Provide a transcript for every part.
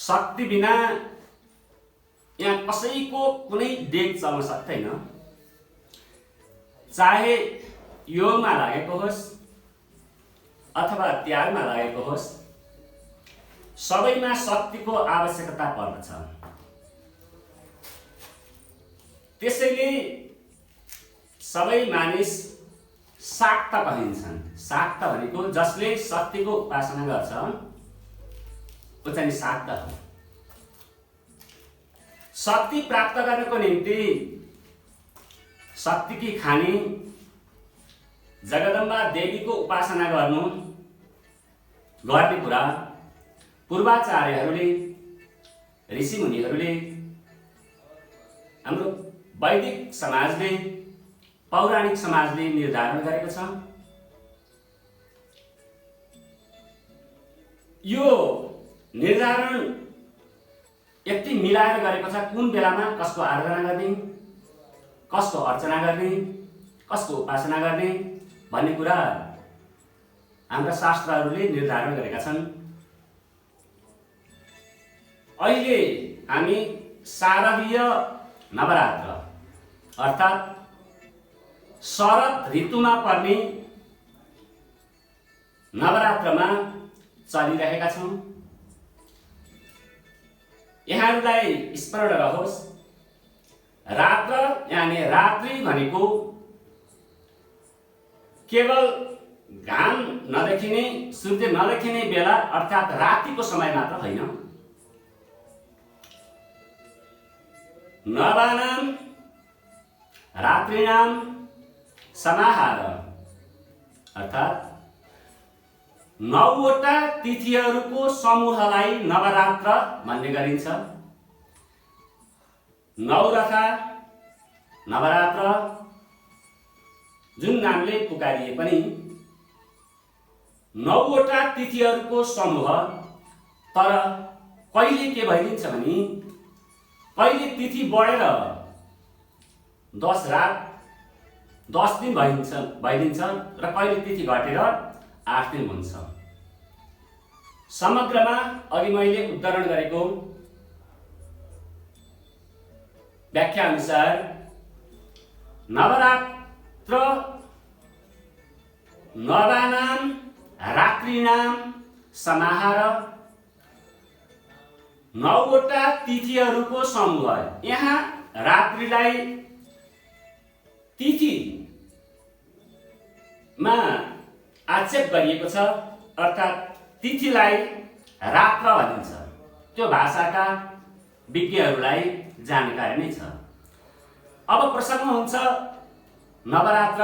शक्ति बिना यहाँ कसैको कुनै देश चल्न सक्दैन। चाहे योगमा लागेको होस् अथवा त्यागमा लागेको होस्, सबैमा शक्तिको आवश्यकता पर्दछ। त्यसैले सबै मानिस शाक्त भनिन्छन्। शाक्त भनेको जसले शक्तिको उपासना गर्छ ऊ चाहिँ शाक्त हो। शक्ति प्राप्त गर्नको निम्ति शक्तिकी खानी जगदम्बा देवीको उपासना गर्ने कुरा पूर्वाचार्यहरूले, ऋषिमुनिहरूले, हाम्रो वैदिक समाजले, पौराणिक समाजले निर्धारण गरेको छ। यो निर्धारण यति मिलाएर गरेको छ कुन बेलामा कसको आराधना गर्ने, कसको अर्चना गर्ने, कसको उपासना गर्ने भन्ने कुरा हाम्रा शास्त्रहरूले निर्धारण गरेका छन्। अहिले हामी शारदीय नवरात्र अर्थात् शरद ऋतुमा पर्ने नवरात्रमा चलिरहेका छौँ। यहाँहरूलाई स्मरण रहोस्, रात्र यानी रात्रि भनेको केवल घाम नदेखिने, सूर्य नदेखिने बेला अर्थात् रातिको समय मात्र होइन। नवानां रात्रिणां समाहार अर्थात् 9वटा तिथिहरूको समूहलाई नवरात्र भन्ने गरिन्छ। नवरथा नवरात्र जुन नामले पुकारिए पनि 9वटा तिथिहरूको समूह। तर कहिले के भइदिन्छ भने कहिले तिथि बढेर 10 रात 10 दिन भइदिन्छ र कहिले तिथि घटेर 8 दिन हुन्छ। समग्रमा अघि मैले उद्धरण गरेको व्याख्या अनुसार नवरात्र नवानां रात्रिणां समाहार, 9वटा तिथिहरूको समूह। यहाँ रात्रिलाई तिथिमा आक्षेप गरिएको छ अर्थात् तिथिलाई रात्र भनिन्छ। त्यो भाषाका विज्ञहरूलाई जानकारी नै छ। अब प्रसङ्ग हुन्छ नवरात्र।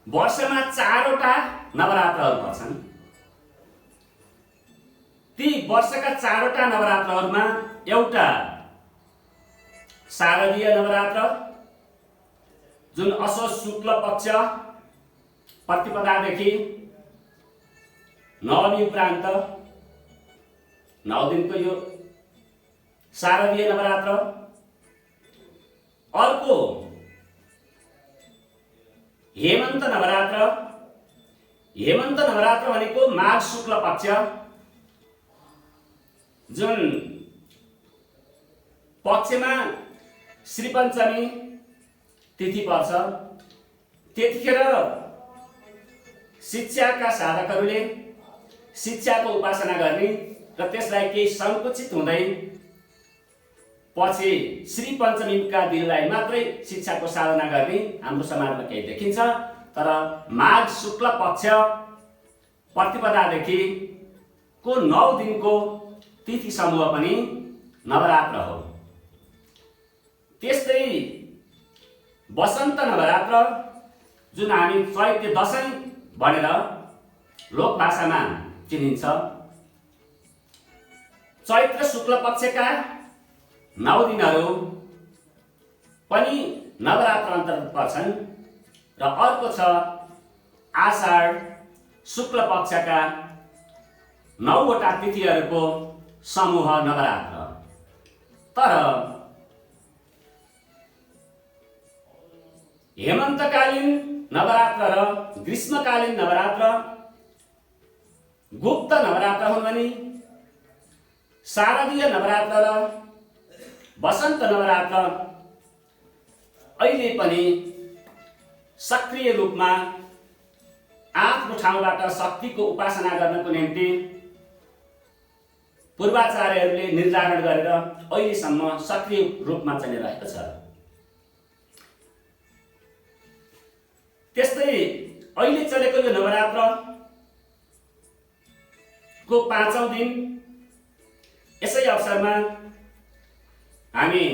वर्षमा 4वटा नवरात्रहरू पर्छन्। ती वर्षका 4वटा नवरात्रहरूमा एउटा शारदीय नवरात्र जुन असोज शुक्ल पक्ष प्रतिपदादेखि नवमी उपरान्त 9 दिनको यो शारदीय नवरात्र। अर्को हेमन्त नवरात्र। हेमन्त नवरात्र भनेको माघ शुक्ल पक्ष जुन पक्षमा श्री पञ्चमी तिथि पर्छ, त्यतिखेर शिक्षाका साधकहरूले शिक्षाको उपासना गर्ने र त्यसलाई केही संकुचित हुँदै पछि श्री पञ्चमीका दिनलाई मात्रै शिक्षाको साधना गर्ने हाम्रो समाजमा केही देखिन्छ। तर माघ शुक्ल पक्ष प्रतिपदादेखि को 9 दिनको तिथि समूह पनि नवरात्र हो। त्यस्तै वसन्त नवरात्र जुन हामी चैत्य दशैं भनेर लोक भाषामा चिनिन्छ, चैत्र शुक्ल पक्षका 9 दिनहरू पनि नवरात्र अन्तर्गत पर्छन्। र अर्को छ आषाढ शुक्ल पक्षका 9वटा तिथिहरूको समूह नवरात्र। तर हेमन्तकालीन नवरात्र र ग्रीष्मकालीन नवरात्र गुप्त नवरात्र हुन् भने शारदीय नवरात्र र वसन्त नवरात्र अहिले पनि सक्रिय रूपमा आफ्नो ठाउँबाट शक्तिको उपासना गर्नको निम्ति पूर्वाचार्यहरूले निर्धारण गरेर अहिलेसम्म सक्रिय रूपमा चलिरहेको छ। त्यस्तै अहिले चलेको यो नवरात्रको 5औं दिन यसै अवसरमा हामी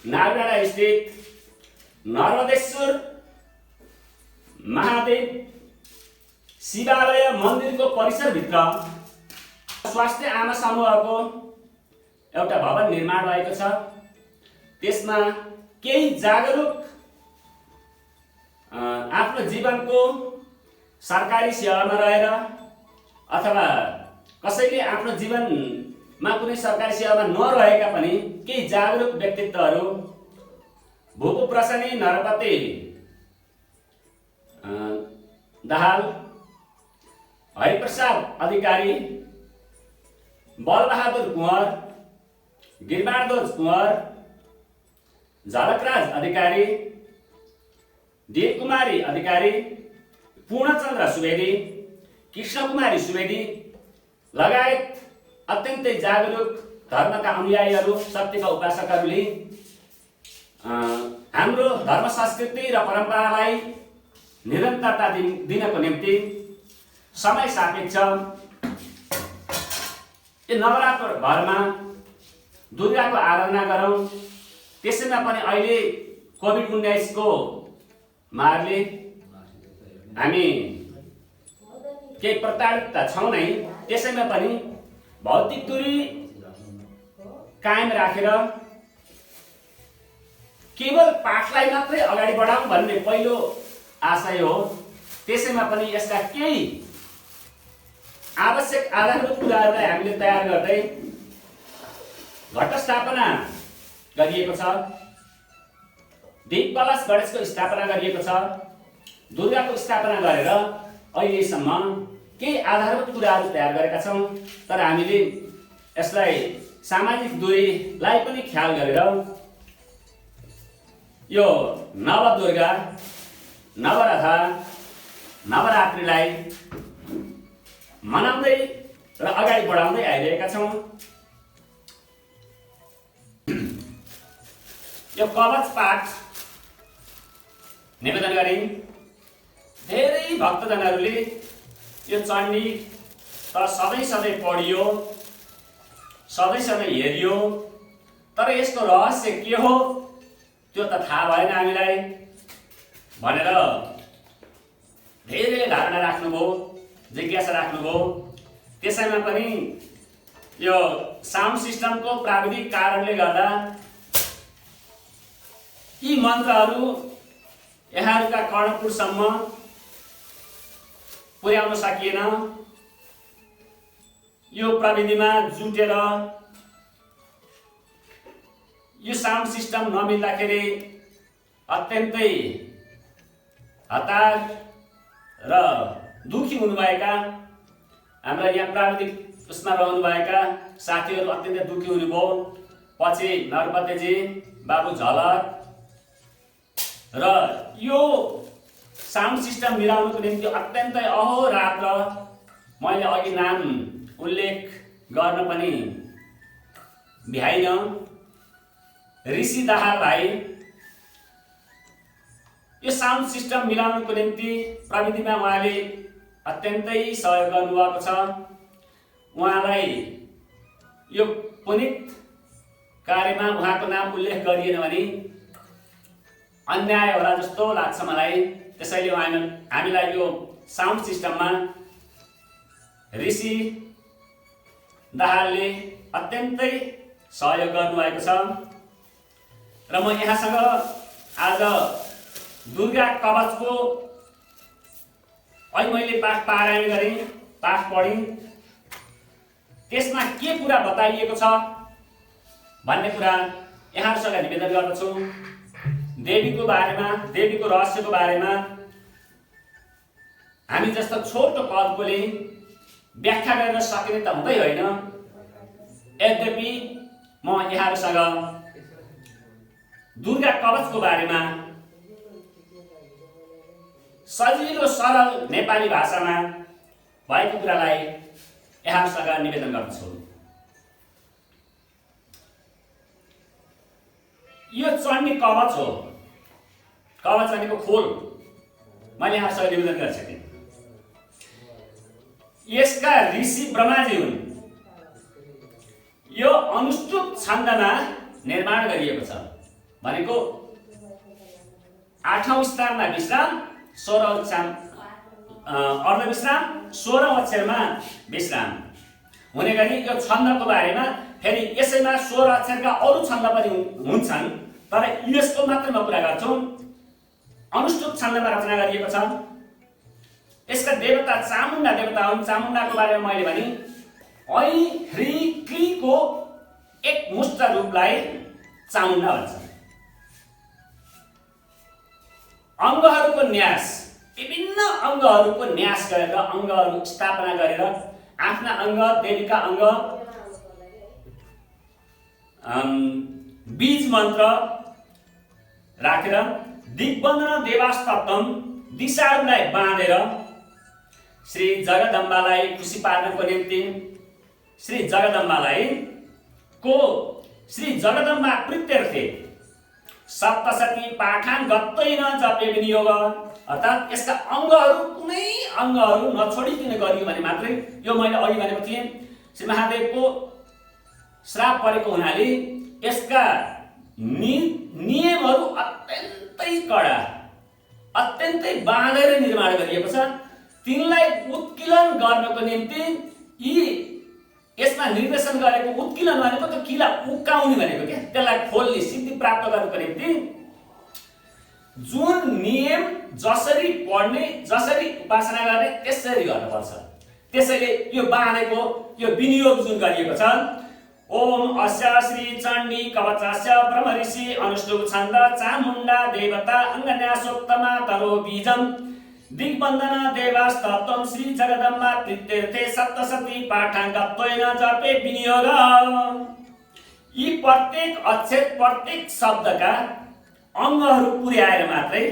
नागडाँडा स्थित नर्मदेश्वर महादेव शिवालय मन्दिरको परिसरभित्र स्वास्थ्य आमा समूहको एउटा भवन निर्माण भएको छ। त्यसमा केही जागरुक आफ्नो जीवनको सरकारी सेवामा रहेर अथवा कसैले आफ्नो जीवनमा कुनै सरकारी सेवामा नरहेका पनि केही जागरुक व्यक्तित्वहरू भूपू प्रसन्नी नरपति दाहाल, हरिप्रसाद अधिकारी, बलबहादुर कुँवर, गिरबारदोज कुँवर, झलकराज अधिकारी, देवकुमारी अधिकारी, पूर्णचन्द्र सुवेदी, कृष्णकुमारी सुवेदी लगायत अत्यन्तै जागरुक धर्मका अनुयायीहरू, सत्यका उपासकहरूले हाम्रो धर्म संस्कृति र परम्परालाई निरन्तरता दिनको निम्ति समय सापेक्ष यो नवरात्र भरमा दुर्गाको आराधना गरौँ। त्यसैमा पनि अहिले कोभिड-19 को मारले हामी केही प्रताडित त छौँ नै, त्यसैमा पनि भौतिक दूरी कायम राखेर केवल पाठलाई मात्रै अगाडि बढाउँ भन्ने पहिलो आशय हो। त्यसैमा पनि यसका केही आवश्यक आधारभूत कुराहरूलाई हामीले तयार गर्दै घटस्थापना गरिएको छ, दीप कलश गणेशको स्थापना गरिएको छ, दुर्गाको स्थापना गरेर अहिलेसम्म केही आधारभूत कुराहरू तयार गरेका छौँ। तर हामीले यसलाई सामाजिक दूरीलाई पनि ख्याल गरेर यो नवदुर्गा नवरथा नवरात्रिलाई मनाउँदै र अगाडि बढाउँदै आइरहेका छौँ। यो कवच पाठ निवेदन गरे धेरै भक्तजनहरूले यो चण्डी त सधैँ पढियो, सधैँ हेरियो, तर यसको रहस्य के हो त्यो त थाहा भएन हामीलाई भनेर धेरैले धारणा राख्नुभयो, जिज्ञासा राख्नुभयो। त्यसैमा पनि यो साउन्ड सिस्टमको प्राविधिक कारणले गर्दा यी मन्त्रहरू यहाँहरूका कर्णपुरसम्म पुर्याउन सकिएन। यो प्रविधिमा जुटेर यो साउन्ड सिस्टम नमिल्दाखेरि अत्यन्तै हतार र दुखी हुनुभएका हाम्रा यहाँ प्राविधिक उसमा रहनुभएका साथीहरू अत्यन्तै दुखी हुनुभयो। पछि नरपतेजी, बाबु झलक र यो साउन्ड सिस्टम मिलाउनको निम्ति अत्यन्तै अहोरात्र मैले अघि नाम उल्लेख गर्न पनि भ्याइन, ऋषि दाहाल भाइ यो साउन्ड सिस्टम मिलाउनको निम्ति प्रविधिमा उहाँले अत्यन्तै सहयोग गर्नुभएको छ। उहाँलाई यो पुनित कार्यमा उहाँको नाम उल्लेख गरिएन भने अन्याय होला जस्तो लाग्छ मलाई। त्यसैले हामीलाई यो साउन्ड सिस्टममा ऋषि दाहालले अत्यन्तै सहयोग गर्नुभएको छ र म यहाँसँग आज दुर्गा कवचको अहिले मैले पाठ पारायण गरेँ, पाठ पढेँ, त्यसमा के कुरा बताइएको छ भन्ने कुरा यहाँहरूसँग निवेदन गर्दछु। देवीको बारेमा, देवीको रहस्यको बारेमा हामी जस्तो छोटो पदकोले व्याख्या गर्न सकिने त हुँदै होइन। यद्यपि म यहाँहरूसँग दुर्गा कवचको बारेमा सजिलो सरल नेपाली भाषामा भएको कुरालाई यहाँहरूसँग निवेदन गर्दछु। यो चण्डी कवच हो। कवच भनेको खोल। मैले यहाँसँग निवेदन गरिसकेँ। यसका ऋषि ब्रह्माजी हुन्। यो अनुष्टुप छन्दमा निर्माण गरिएको छ। भनेको 8औं स्थानमा विश्राम, 16औं अर्धविश्राम, 16औं अक्षरमा विश्राम हुने गरी यो छन्दको बारेमा फेरि यसैमा 16 अक्षरका अरू छन्द पनि हुन्छन्, तर यसको मात्र म कुरा गर्छु। अनुष्टुप छन्दमा रचना गरिएको छ। यसका देवता चामुण्डा देवता हुन्। चामुण्डाको बारेमा मैले भने ऐ ह्री क्लीको एक मुष्ट रूपलाई चामुण्डा भन्छ। अङ्गहरूको न्यास, विभिन्न अङ्गहरूको न्यास गरेर, अङ्गहरू स्थापना गरेर आफ्ना अङ्ग, देवीका अङ्ग, बीज मन्त्र राखेर दिग्बन्धन देवास्तप्तम दिशाहरूलाई बाँधेर श्री जगदम्बालाई खुसी पार्नको निम्ति श्री जगदम्बा प्रीत्यर्थे सप्तशती पाठान गत्तैन जपे विनियोग, अर्थात् यसका अङ्गहरू कुनै अङ्गहरू नछोडिकिन गरियो भने मात्रै, यो मैले अघि भनेको थिएँ, श्री महादेवको श्राप परेको हुनाले यसका नियमहरू अत्यन्तै कडा, अत्यन्तै बाँधेर निर्माण गरिएको छ। तिनलाई उत्किलन गर्नको निम्ति यसमा निर्देशन गरेको उत्किलन भनेको त किला उक्काउने भनेको क्या, त्यसलाई खोल्ने, सिद्धि प्राप्त गर्नको निम्ति जुन नियम जसरी पढ्ने, जसरी उपासना गर्ने त्यसरी गर्नुपर्छ। त्यसैले यो बाँधेको यो विनियोग जुन गरिएको छ, ओम अस्य श्री चण्डी कवचस्य ब्रह्म ऋषि अनुष्टुप छन्द चामुण्डा देवता अङ्गन्यासोक्तमा तरो बीजम दिग्बन्धन देवास्तप्तम श्री जगदम्बा प्रीत्यर्थे सप्तशती पाठाङ्गत्वेन जपे विनियोग। यी प्रत्येक अक्षर, प्रत्येक शब्दका अङ्गहरू पुर्याएर मात्रै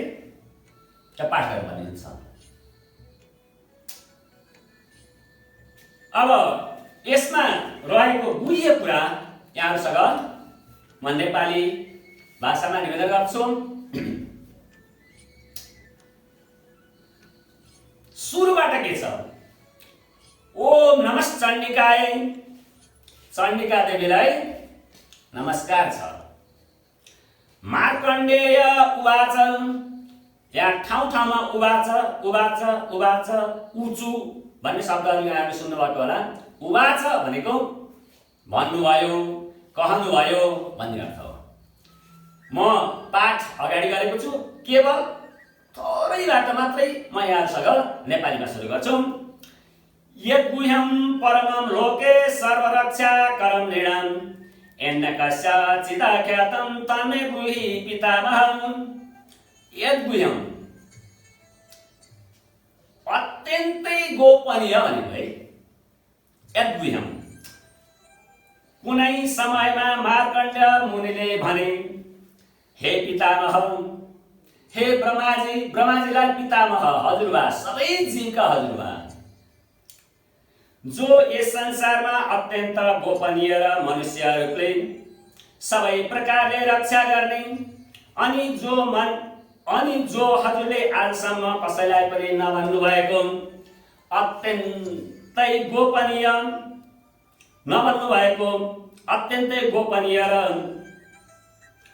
पाठ गर्नुपर्ने हुन्छ। अब यसमा रहेको गुह्य कुरा यहाँहरूसँग म नेपाली भाषामा निवेदन गर्छु। सुरुबाट के छ? ओम नमः चण्डिकाय, चण्डिका देवीलाई नमस्कार छ। मार्कण्डेय उवाच, यहाँ ठाउँ ठाउँमा उवाच उवाच उवाच उचु भन्ने शब्दहरू यहाँले सुन्नुभएको होला। उवाच भनेको भन्नुभयो, कहनुभयो भन्ने अर्थ हो। म पाठ अगाडि गरेको छु, केवल थोरैबाट मात्रै म यहाँहरूसँग नेपालीमा सुरु गर्छु। यद् गुह्यं परमं लोके सर्वरक्षा करं नृणां एन्नकस्य चिदाख्यातं तन्मे ब्रूहि पितामहं। यद् गुह्यं अत्यन्तै गोपनीय भनेको है। यद् गुह्यं कुनै समयमा मार्कण्ड मुनिले भने, हे पितामह, हे ब्रह्माजी, ब्रह्माजीलाई पितामह, हजुरबा, सबै जीवका हजुरबा, जो यस संसारमा अत्यन्त गोपनीय र मनुष्यहरूले सबै प्रकारले रक्षा गर्ने अनि जो हजुरले आजसम्म कसैलाई पनि नभन्नु भएको, अत्यन्तै गोपनीय नभन्नु भएको, अत्यन्तै गोपनीय र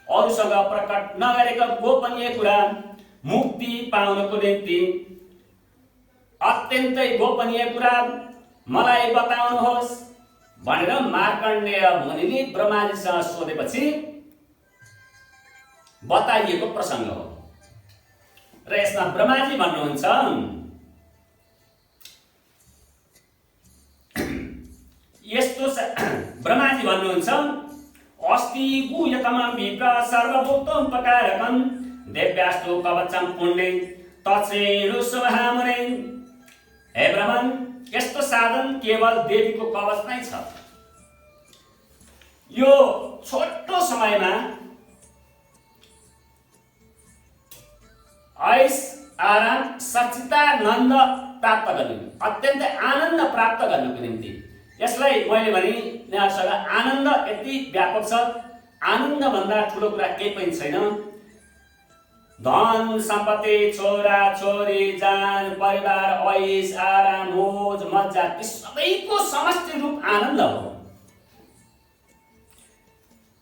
अरूसँग प्रकट नगरेको गोपनीय कुरा मुक्ति पाउनको निम्ति अत्यन्तै गोपनीय कुरा मलाई बताउनुहोस् भनेर मार्कण्डेय मुनिले ब्रह्माजीसँग सोधेपछि बताइएको प्रसङ्ग हो। र यसमा ब्रह्माजी भन्नुहुन्छ, यस्तो ब्रह्माजी भन्नुहुन्छ, अस्ति गुह्यतमं विप्र सर्वभूतोपकारकं देव्यास्तु कवचं पुण्ये तत्सेनु शुभहामुने। हे ब्रह्मन, यस्तो साधन केवल देवीको कवच नै छ। यो छोटो समयमा ऐश आराम सच्चिदानन्द प्राप्त गर्ने, अत्यन्तै आनन्द प्राप्त गर्नको निम्ति यसलाई मैले भने यहाँसँग आनन्द यति व्यापक छ, आनन्दभन्दा ठुलो कुरा केही पनि छैन। धन सम्पत्ति, छोरा छोरी, जान परिवार, ऐश आराम, मोज मजा, ती सबैको समष्टि रूप आनन्द हो।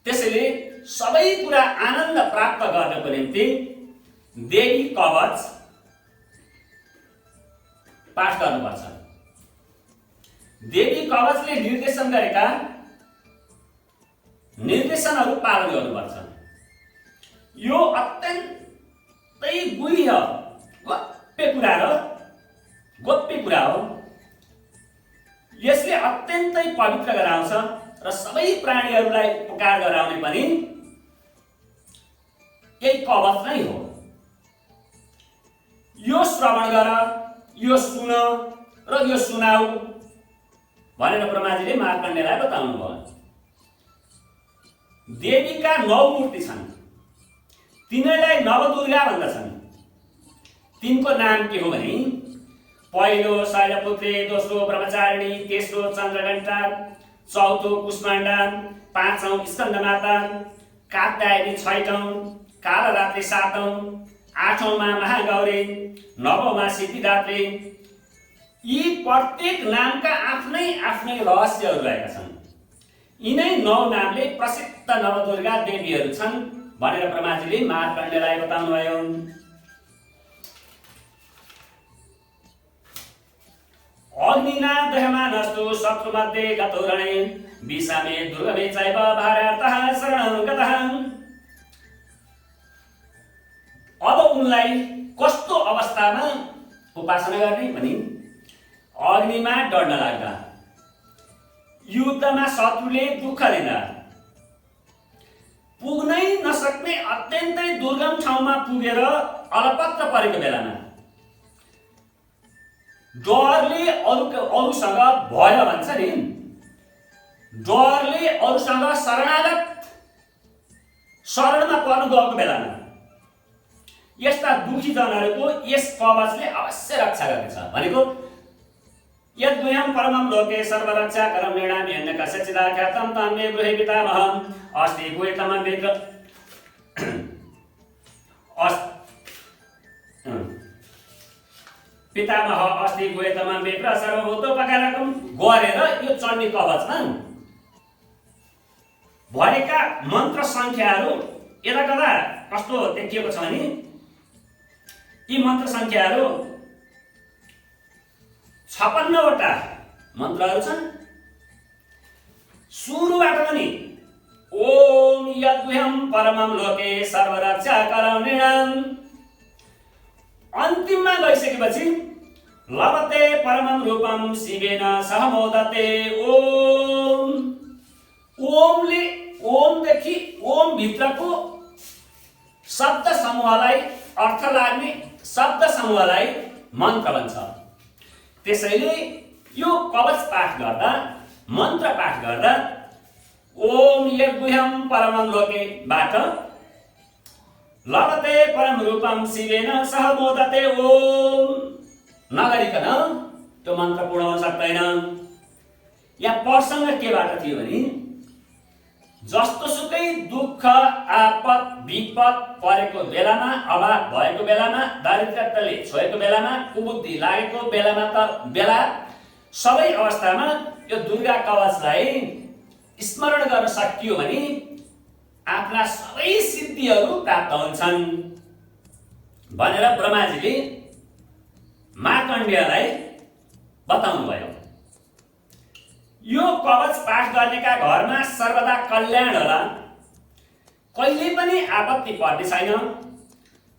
त्यसैले सबै कुरा आनन्द प्राप्त गर्नको निम्ति देवी कवच पाठ गर्नुपर्छ। देवी कवचले निर्देशन गरेका निर्देशनहरू पालन गर्नुपर्छ। यो अत्यन्तै गुह्य गोप्य कुरा हो। यसले अत्यन्तै पवित्र गराउँछ र सबै प्राणीहरूलाई उपकार गराउने पनि यही कवच नै हो। यो श्रवण गर, यो सुन र यो सुनाऊ भनेर ब्रह्माजीले मार्कण्डेयलाई बताउनु भयो। देवीका 9 मूर्ति छन्, तिनीलाई नवदुर्गा भन्दछन्। तिनको नाम के हो भने पहिलो शैलपुत्री, दोस्रो ब्रह्मचारिणी, तेस्रो चन्द्रघण्टा, चौथो कुष्माण्डा, पाँचौं स्कन्दमाता, कात्यायनी, छैटौं कालरात्रि, सातौं आठौंमा महागौरी, नवौंमा सिद्धिदात्री। यी प्रत्येक नामका आफ्नै आफ्नै रहस्यहरू रहेका छन्। यिनै 9 नामले प्रसिद्ध नवदुर्गा देवीहरू छन् भनेर ब्रह्माजीले मार्कण्डेयलाई बताउनुभयो। अग्निना दह्यमानस्तु शत्रुमध्ये गतो रणे, विषमे दुर्गमे चैव भारातः शरणं गतः। अब उनलाई कस्तो अवस्थामा उपासना गर्ने भने अग्निमा डर नलाग्दा, युद्धमा शत्रुले दुःख दिँदा, पुग्नै नसक्ने अत्यन्तै दुर्गम ठाउँमा पुगेर अलपत्र परेको बेलामा, डरले अरूसँग भय भन्छ नि, डरले अरूसँग शरणमा पर्नु गएको बेलामा यस्ता दुखी जनहरूको यस कवचले अवश्य रक्षा गर्नेछ भनेको। यद्गुह्यं परमं लोके सर्वरक्षाकरं नृणामि अन्यका सच्चिदाख्यातं तं मे गृहे पितामहम् अस्ति गुह्यतमं वेद पितामह अस्ति गुह्यतमं वेद सर्वभूतोपकारकं गरेर यो चण्डी कवचमा भएका मन्त्र संख्याहरू यता कता कस्तो देखिएको छ भने यी मन्त्र संख्याहरू 56 वटा मन्त्रहरू छन्। सुरुबाट पनि ओम यद्गुह्यं परमं लोके सर्वरक्षाकरं नृणाम्, अन्तिममा गइसकेपछि लभते परमं रूपं शिवेन सह मोदते। ओमले ओमदेखि ओम भित्रको शब्द समूहलाई अर्थ लाग्ने शब्द समूहलाई मन्त्र भन्छ। त्यसैले यो कवच पाठ गर्दा, मन्त्र पाठ गर्दा ओम यद्गुह्यं परमं लोके बाट लभते परम रूपम शिवेन सह मोदते ओम नगरिकन त्यो मन्त्र पूर्ण हुन सक्दैन। यहाँ प्रसङ्ग केबाट थियो भने जस्तो सुकै दुःख आपद विपद परेको बेलामा, अभाव भएको बेलामा, दारिद्र्यताले छोएको बेलामा, कुबुद्धि लागेको बेला सबै अवस्थामा यो दुर्गा कवचलाई स्मरण गर्न सकियो भने आफ्ना सबै सिद्धिहरू प्राप्त हुन्छन् भनेर ब्रह्माजीले मार्कण्डेयलाई बताउनु भयो। यो कवच पाठ गर्नेका घरमा सर्वदा कल्याण होला, कहिले पनि आपत्ति पर्ने छैन,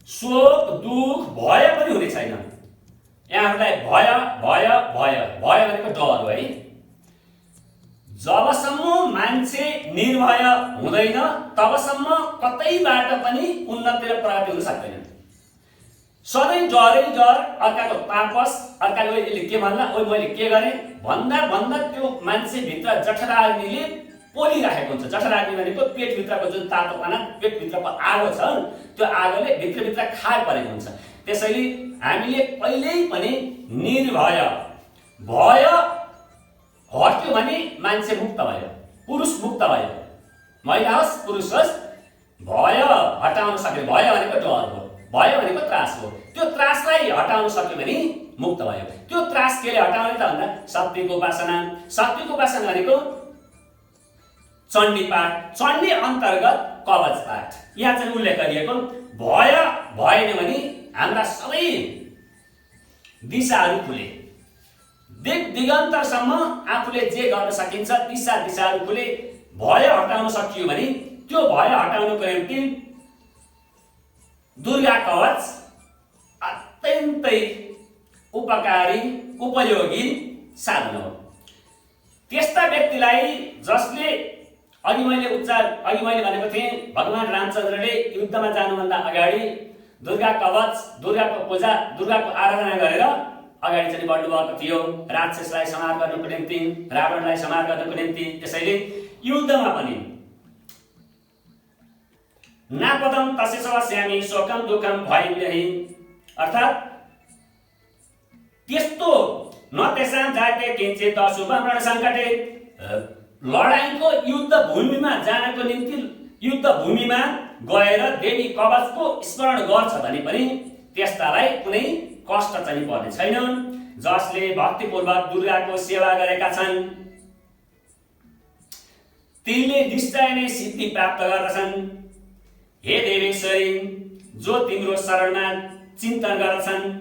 शोक दुख भय पनि हुने छैन। यहाँहरूलाई भय भय भय भय भनेको डर हो है। जबसम्म मान्छे निर्भय हुँदैन तबसम्म कतैबाट पनि उन्नति र प्रगति हुन सक्दैन। सधैँ डरै डर, अर्काको तापस, अर्काले यसले के भन्ला, ओ मैले के गरेँ भन्दा भन्दा त्यो मान्छे भित्र जठराग्निले पोलिराखेको हुन्छ। जठराग्नि भनेको पेटभित्रको जुन तातोपना, पेटभित्रको आगो छ त्यो आगोले भित्रभित्र खार परेको हुन्छ। त्यसैले हामीले कहिल्यै पनि निर्भय भय हट्यो भने मान्छे मुक्त भयो, पुरुष मुक्त भयो, महिला होस् पुरुष होस्। भय हटाउन सक्यो, भय भनेको डर हो, भय भनेको त्रास हो। त्यो त्रासलाई हटाउन सक्यो भने मुक्त भयो। त्यो त्रास केले हटाउने त भन्दा शक्तिको उपासना। शक्तिको उपासना भनेको चण्डी पाठ, चण्डी अन्तर्गत कवच पाठ। यहाँ चाहिँ उल्लेख गरिएको भय भएन भने हाम्रा सबै दिशाहरू खुले, दिग दिगन्तरसम्म आफूले जे गर्न सकिन्छ दिशाहरू खुले। भय हटाउन सकियो भने त्यो भय हटाउनको निम्ति दुर्गा कवच अत्यन्तै उपकारी उपयोगी साधन हो। त्यस्ता व्यक्तिलाई जसले अघि मैले भनेको थिएँ भगवान रामचन्द्रले युद्धमा जानुभन्दा अगाडि दुर्गा कवच, दुर्गाको पूजा, दुर्गाको आराधना गरेर अगाडि चाहिँ बढ्नुभएको थियो राक्षसलाई संहार गर्नको निम्ति, रावणलाई संहार गर्नको निम्ति। त्यसैले युद्धमा पनि नापदम तस्यश्यामी शोकम दुःखम भयं, अर्थात् त्यस्तो न तेषां जाते किञ्चित् अशुभं रणसङ्कटे, लडाईँको युद्ध भूमिमा जानको निम्ति युद्ध भूमिमा गएर देवी कवचको स्मरण गर्छ भने पनि त्यस्तालाई कुनै कष्ट चाहिँ पर्ने छैन। जसले भक्तिपूर्वक दुर्गाको सेवा गरेका छन् तिनले निश्चय नै सिद्धि प्राप्त गर्दछन्। हे देवेश्वरी, जो तिम्रो शरणमा चिन्तन गर्दछन्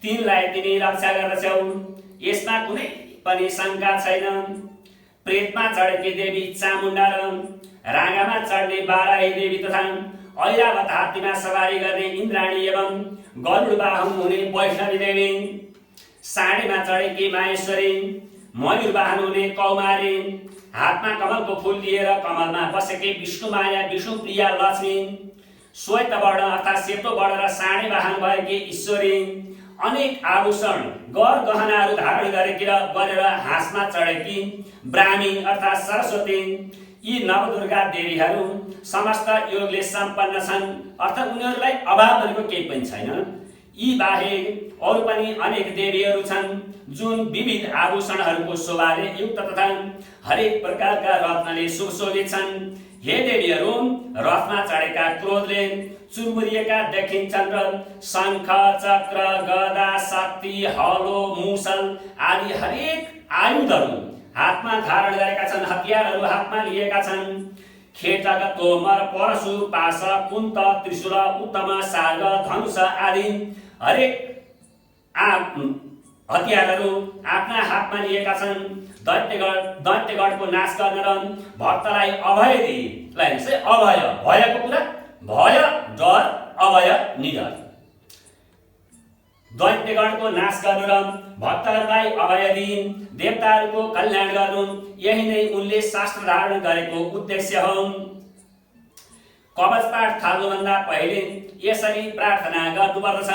तिनलाई तिमी रक्षा गर्दछौ, यसमा कुनै पनि शङ्का छैन। प्रेतमा चढेकी देवी चामुण्डा र राँगामा चढ्ने बाराही देवी तथा ऐरावत हात्तीमा सवारी गर्ने इन्द्राणी एवं गरुड वाहन हुने वैष्णवी देवी, साँडेमा चढेकी माहेश्वरी, मयूर वाहन हुने कौमारी, हातमा कमलको फूल लिएर कमलमा बसेकी विष्णुमाया विष्णुप्रिया लक्ष्मी, श्वेत वर्ण अर्थात् सेतो वर्ण र साँडे वाहन भएकी ईश्वरी, अनेक आभूषण गर गहनाहरू धारण गरेर हाँसमा चढेकी ब्राह्मी अर्थात् सरस्वती, यी नवदुर्गा देवीहरू समस्त योगले सम्पन्न छन्। अर्थात् उनीहरूलाई अभाव भनेको केही पनि छैन। यी बाहेक अरू पनि अनेक देवीहरू छन् जुन विविध आभूषणहरूको शोभाले युक्त तथा हरेक प्रकारका रत्नले सुशोभित छन्। हे देवीहरू, रथमा चढेका क्रोधले चुरमुरिएका देखिन्छन् र शङ्ख, चक्र, गदा, शक्ति, हलो, मुसल आदि हरेक आयुधहरू हातमा धारण गरेका छन्, हतियारहरू हातमा लिएका छन्। खेटक, तोमर, परशु, पाश, कुन्त, त्रिशूल, उत्तम, सार्ग, धनुष आदि हरेक हतियारहरू आफ्ना हातमा लिएका छन्। दैत्यगणको नाश गर्न र भक्तलाई अभय दिइलाई अभय, भयको कुरा, भय डर, अभय निडर। दैत्यगणको नाश गर्नु र भक्तहरूलाई अभय दिई देवताहरूको कल्याण गर्नु, यही नै उनले शास्त्र धारण गरेको उद्देश्य हो। कवच पाठ थाल्नुभन्दा पहिले यसरी प्रार्थना गर्नुपर्दछ।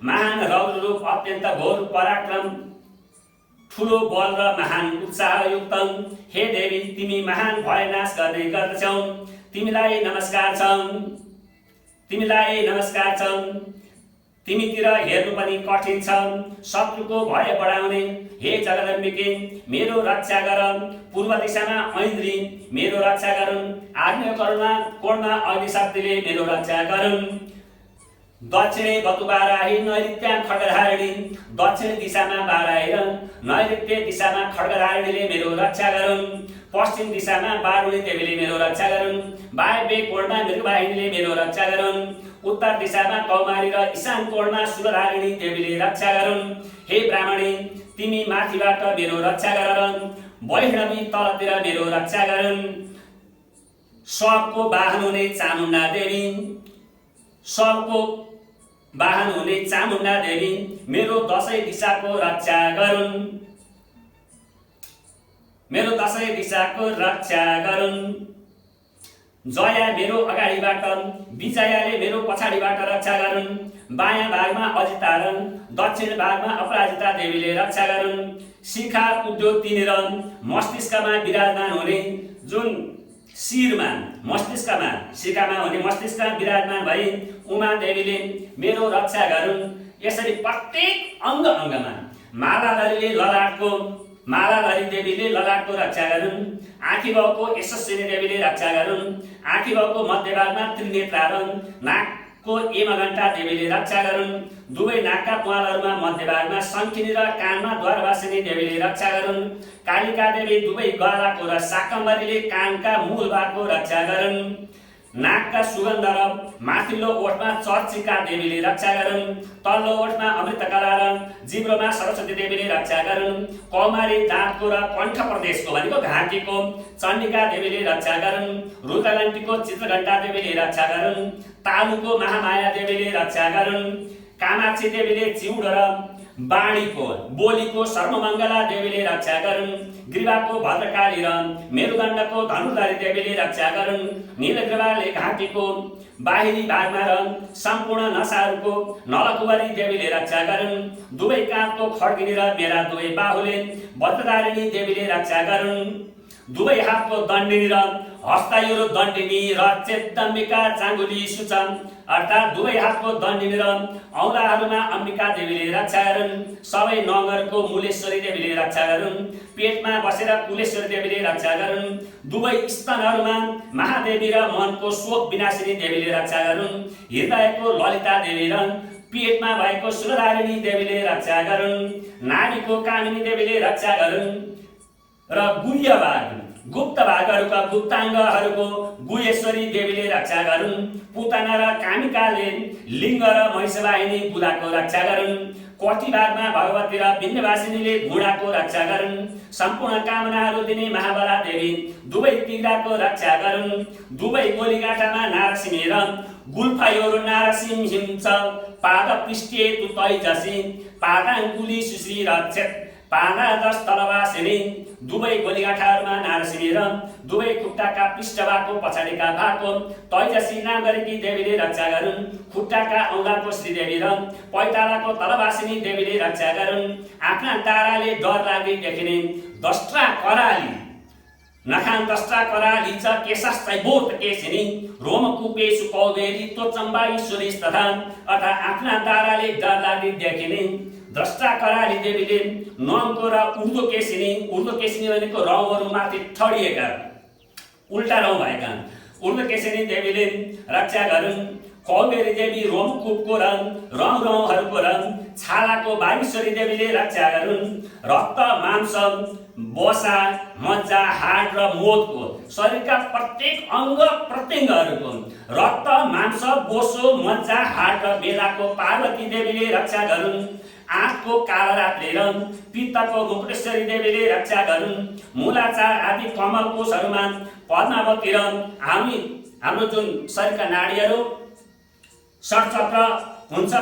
महान रौद्र रूप, अत्यन्त घोर पराक्रम, ठुलो बल र महान उत्साहयुक्त हे देवी, तिमी महान भय नाश गर्ने गर्दछौ। तिमीलाई नमस्कार छ, तिमीलाई नमस्कार छ। तिमीतिर हेर्नु पनि कठिन छ। शत्रुको भय बढाउने हे जगदम्बिके, मेरो रक्षा गर। पूर्व दिशामा ऐन्द्री मेरो रक्षा गरून्, आग्नेय कोणमा अग्निशक्तिले मेरो रक्षा गरून्। दक्षिणे बतुबाराही, नैऋत्याम खड्गधारिणी, दक्षिण दिशामा बाराही र नैऋत्य दिशामा खड्गधारिणीले मेरो रक्षा गरून्। पश्चिम दिशामा बारुणी देवीले मेरो रक्षा गरून्। वायव्य कोणमा मृगवाहिनीले मेरो रक्षा गरून्। उत्तर दिशामा कौमारी र ईशान कोणमा शूलधारिणी देवीले रक्षा गरून्। हे ब्राह्मणी, तिमी माथिबाट मेरो रक्षा गर, वैष्णवी तलतिर मेरो रक्षा गरून्। सबको वाहन हुने चामुण्डा देवी, सबको वाहन हुने चामुण्डा देवी मेरो दशै दिशाको रक्षा गरून्, मेरो दशै दिशाको रक्षा गरून्। जया मेरो अगाडिबाट, विजयाले मेरो पछाडिबाट रक्षा गरून्। बायाँ भागमा अजिता र दक्षिण भागमा अपराजिता देवीले रक्षा गरून्। शिखा, उद्योग, तिनी र मस्तिष्कमा विराजमान हुने जुन शिरमा मस्तिष्कमा शिखामा हुने मस्तिष्कमा विराजमान भई उमा देवीले मेरो रक्षा गरून्। यसरी प्रत्येक अङ्ग अङ्गमा मालाधरीले ललाटको मालाधरी देवीले ललाटको रक्षा गरून्। आँखी भाउको यशस्विनी देवीले रक्षा गरून्। आँखी भाउको मध्यभागमा त्रिनेत्रा र नाकको एमघण्टा देवीले रक्षा गरून्। दुवै नाकका प्वालहरूमा मध्यभागमा शङ्खिनी र कानमा द्वारवासिनी देवीले रक्षा गरून्। कालिका देवी दुवै गलाको र शाकम्भरीले कानका मूल भागको रक्षा गरून्। नाकका सुगन्ध र माथिल्लो ओठमा चर्चिका देवीले रक्षा गरून्। तल्लो ओठमा अमृतकला र जिब्रोमा सरस्वती देवीले रक्षा गरून्। कौमारी दाँतको र कण्ठ प्रदेशको भनेको घाँटीको चण्डिका देवीले रक्षा गरून्। रुद्रघण्टीको चित्रघण्टा देवीले रक्षा गरून्। तालुको महामाया देवीले रक्षा गरून्। कामाक्षी देवीले चिउड र बाणीको बोलीको सर्वमङ्गला देवीले रक्षा गरून्। ग्रीवाको भद्रकाली र मेरुदण्डको धनुर्धरी देवीले रक्षा गरून्। नीलग्रीवाले घाँटीको बाहिरी भागमा र सम्पूर्ण नसाहरूको नलकुवरी देवीले रक्षा गरून्। दुवै काँधको खड्गिनी र मेरा दुवै बाहुले वज्रधारिणी देवीले रक्षा गरून्। दुवै हातको दण्डिनी र हस्तायुरो दण्डिनी र चेतम्बिका चाङ्गुली सुच अर्थात् दुवै हातको दण्डिनी र औँलाहरूमा अम्बिका देवीले रक्षा गरून्। सबै नगरको मूलेश्वरी देवीले रक्षा गरून्। पेटमा बसेर कुलेश्वरी देवीले रक्षा गरून्। दुवै स्तनहरूमा महादेवी र मनको शोक विनाशिनी देवीले रक्षा गरून्। हृदयको ललिता देवी र पेटमा भएको सुरधारिणी देवीले रक्षा गरून्। नारीको कामिनी देवीले रक्षा गरून् र गुह्य भाग गुप्त भागहरूका गुप्ताङ्गहरूको गुहेश्वरी देवीले रक्षा गरून्। पुतना र कामिकाले लिङ्ग र महिषवाहिनी बुधाको रक्षा गरून्। कोठी भागमा भगवती र विन्ध्यवासिनीले घुँडाको रक्षा गरून्। सम्पूर्ण कामनाहरू दिने महाबला देवी दुवै तिघ्राको रक्षा गरून्। दुवै गोलीगाठामा नारसिंह र गुल्फायोरो नारसिंह हिंस पाद पृष्ठे तु तैजसी पादाङ्कुली सुश्री रक्षेत पादादश तलवासिनी दुवै गोलीगाठाहरूमा नारसिंह र दुवै खुट्टाका पृष्ठभागको पछाडिका भागको तैजसी नाम गरेकी देवीले रक्षा गरून्। खुट्टाका औँलाको श्रीदेवी र पैतालाको तलवासिनी देवीले रक्षा गरून्। आफ्ना ताराले डर लाग्दै देखिने दष्ट्रा कराली नखान दष्ट्रा कराली च केशश्चैबोत केशिनी रोमकुपेषु कौबेरी त्वचम्बाई सुरेश तथा अर्थात् आफ्ना ताराले डर लाग्दै देखिने द्रष्टा कराली देवीले नमको र ऊर्ध्वकेशिनी भनेको रौँहरू माथि ठडिएका उल्टा रौँ भएका ऊर्ध्वकेशिनी देवीले रक्षा गरून्। कौबेरी देवी रोमकूपको र रौँहरूको र छालाको बागेश्वरी देवीले रक्षा गरून्। रक्त मांस बोसा मज्जा हाड र मोदको शरीरका प्रत्येक अङ्ग प्रत्यङ्गहरूको रक्त मांस बोसो मज्जा हाड र बेलाको पार्वती देवीले रक्षा गरून्। आँखको कालरात्रि र पित्तको मुक्तेश्वरी देवीले रक्षा गरून्। मूलाचार आदि कमल कोषहरूमा पद्मावती र हाम्रो जुन शरीरका नाडीहरू षट्चक्र हुन्छ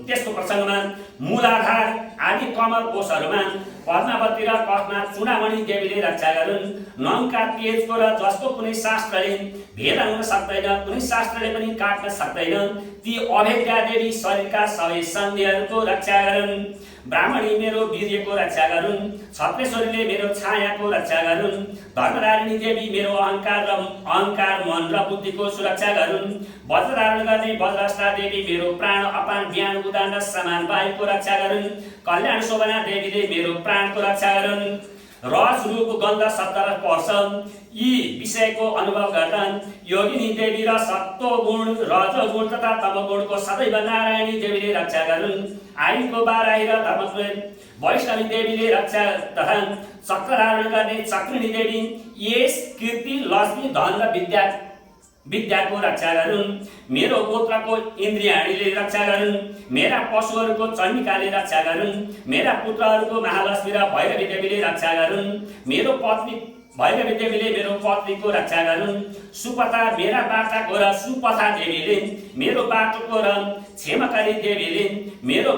त्यसको प्रसङ्गमा मूलाधार आदि कमल कोषहरूमा पद्मावती र कफमा चूडामणि देवीले रक्षा गरून्। नङका तेजको र जसको कुनै शास्त्रले भेद हुन सक्दैन कुनै शास्त्रले पनि काट्न सक्दैन ती अभेद्या देवी शरीरका सबै सन्धिहरूको रक्षा गरून्। ब्राह्मणी मेरो वीर्यको रक्षा गरून्। छत्रेश्वरीले मेरो छायाको रक्षा गरून्। धर्मधारिणी देवी मेरो अहङ्कार मन र बुद्धिको सुरक्षा गरून्। वज्रधारण गर्ने वज्रस्था देवी मेरो प्राण अपान ज्ञान उदान र समान वायुको रक्षा गरून्। कल्याण शोभना देवीले मेरो प्राणको रक्षा गरून्। रस रूप गन्ध शब्द र स्पर्श यी विषयको अनुभव गर्दा योगिनी देवी र सत्वगुण रजगुण तथा तमगुणको सदैव नारायणी देवीले रक्षा गरून्। आयुको बाराही र धर्मस्व वैष्णवी देवीले रक्षा तथा चक्र धारण गर्ने चक्रिणी देवी यश कीर्ति लक्ष्मी धन र विद्याको रक्षा गरून्। मेरो गोत्रको इन्द्रियाणीले रक्षा गरून्। मेरा पशुहरूको चण्डिकाले रक्षा गरून्। मेरा पुत्रहरूको महालक्ष्मी र भैरवी देवीले रक्षा गरून्। मेरो पत्नी भैरवी देवीले मेरो पत्नीको रक्षा गरून्। सुपथा मेरा बाटाको र सुपथा देवीले मेरो बाटोको र क्षेमकारी देवीले मेरो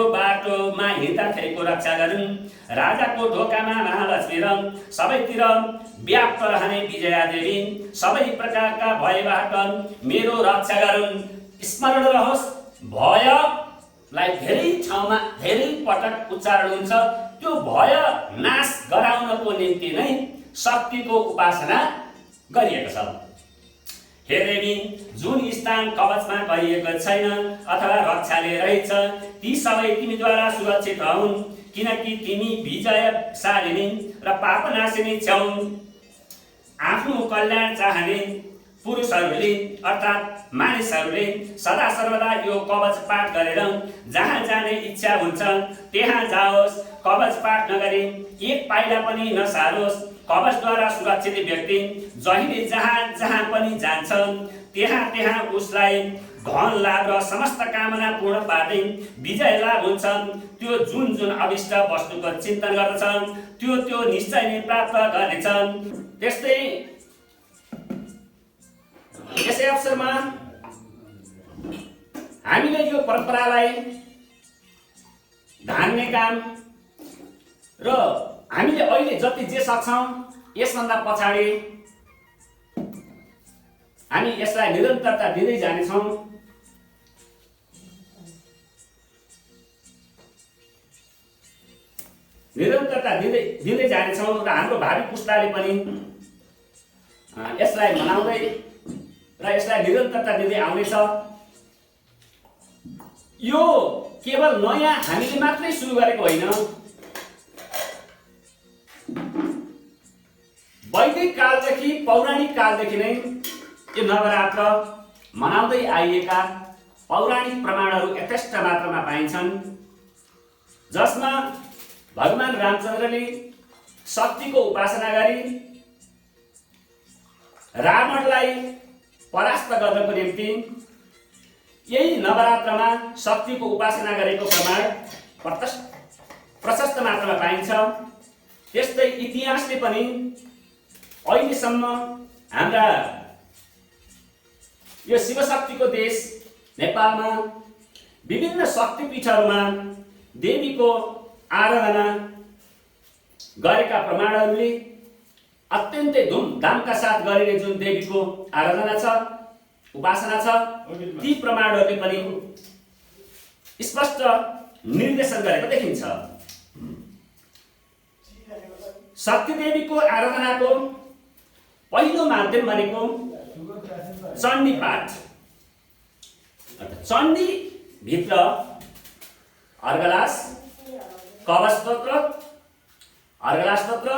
बाटोमा हिँड्दाखेरिको रक्षा गरून्। राजाको ढोकामा महालक्ष्मी र सबैतिर व्याप्त रहने विजया देवी सबै प्रकारका भयबाट मेरो रक्षा गरून्। स्मरण रहोस् भयलाई धेरै ठाउँमा धेरै पटक उच्चारण हुन्छ। त्यो भय नाश गराउनको निम्ति नै शक्तिको उपासना गरिएको छ। हे देवी, जुन स्थान कवचमा गरिएको छैन अथवा रक्षाले रहेछ ती सबै तिमीद्वारा सुरक्षित रहन्, किनकि तिमी विजयशालिनी र पापनाशिनी छौ। आफ्नो कल्याण चाहने पुरुषहरूले अर्थात् मानिसहरूले सदा सर्वदा यो कवच पाठ गरेर जहाँ जाने इच्छा हुन्छ त्यहाँ जाओस्। कवच पाठ नगरी एक पाइला पनि नसारोस्। कवचद्वारा सुरक्षित व्यक्ति जहिले जहाँ जहाँ पनि जान्छ त्यहाँ त्यहाँ उसलाई धन लाभ र समस्त कामना पूर्ण पार्दै विजय लाभ हुन्छ। त्यो जुन जुन अभिष्ट वस्तुको चिन्तन गर्दछ त्यो त्यो निश्चय नै प्राप्त गर्नेछ। त्यस्तै यसै अवसरमा हामीले यो परम्परालाई धान्ने काम र हामीले अहिले जति जे सक्छौँ यसभन्दा पछाडि हामी यसलाई निरन्तरता दिँदै जानेछौँ। निरन्तरता दिँदै जानेछौँ र हाम्रो भावी पुस्ताले पनि यसलाई मनाउँदै र यसलाई निरन्तरता दिँदै आउनेछ। यो केवल नयाँ हामीले मात्रै सुरु गरेको होइन, वैदिक कालदेखि पौराणिक कालदेखि नै यो नवरात्र मनाउँदै आइएका पौराणिक प्रमाणहरू यथेष्ट मात्रामा पाइन्छन्, जसमा भगवान रामचन्द्रले शक्तिको उपासना गरी रावणलाई परास्त गर्नको निम्ति यही नवरात्रमा शक्तिको उपासना गरेको प्रमाण प्रशस्त मात्रामा पाइन्छ। त्यस्तै इतिहासले पनि अहिलेसम्म हाम्रा यो शिवशक्तिको देश नेपालमा विभिन्न शक्तिपीठहरूमा देवीको आराधना गरेका प्रमाणहरूले अत्यन्तै धुमधामका साथ गरिने जुन देवीको आराधना छ, उपासना छ, ती प्रमाणहरूले पनि स्पष्ट निर्देशन गरेको देखिन्छ। शक्ति देवीको आराधनाको पहिलो माध्यम भनेको चण्डी पाठ। चण्डी भित्र अर्गलास, कवच स्तोत्र, अर्गलास स्तोत्र,